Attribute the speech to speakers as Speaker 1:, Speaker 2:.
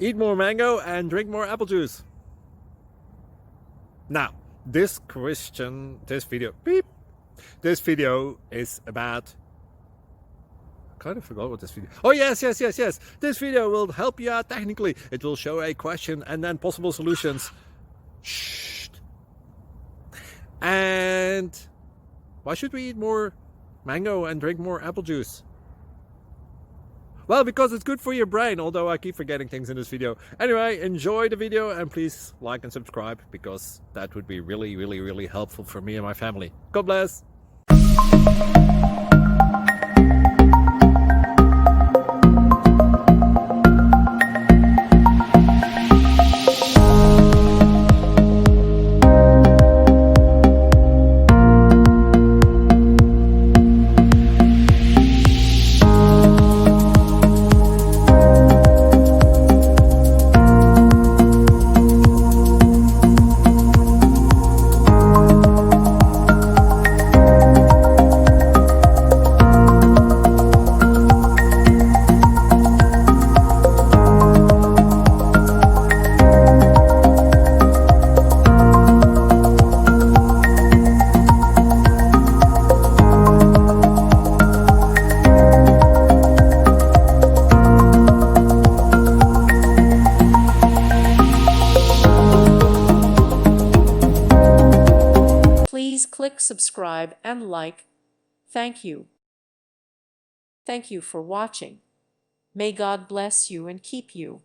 Speaker 1: Eat more mango and drink more apple juice. Now, this video is about, I kind of forgot what this video. Oh yes. This video will help you out technically. It will show a question and then possible solutions. Shh. And why should we eat more mango and drink more apple juice? Well, because it's good for your brain, although I keep forgetting things in this video. Anyway, enjoy the video and please like and subscribe, because that would be really helpful for me and my family. God bless.
Speaker 2: Please click subscribe and like. Thank you. Thank you for watching. May God bless you and keep you.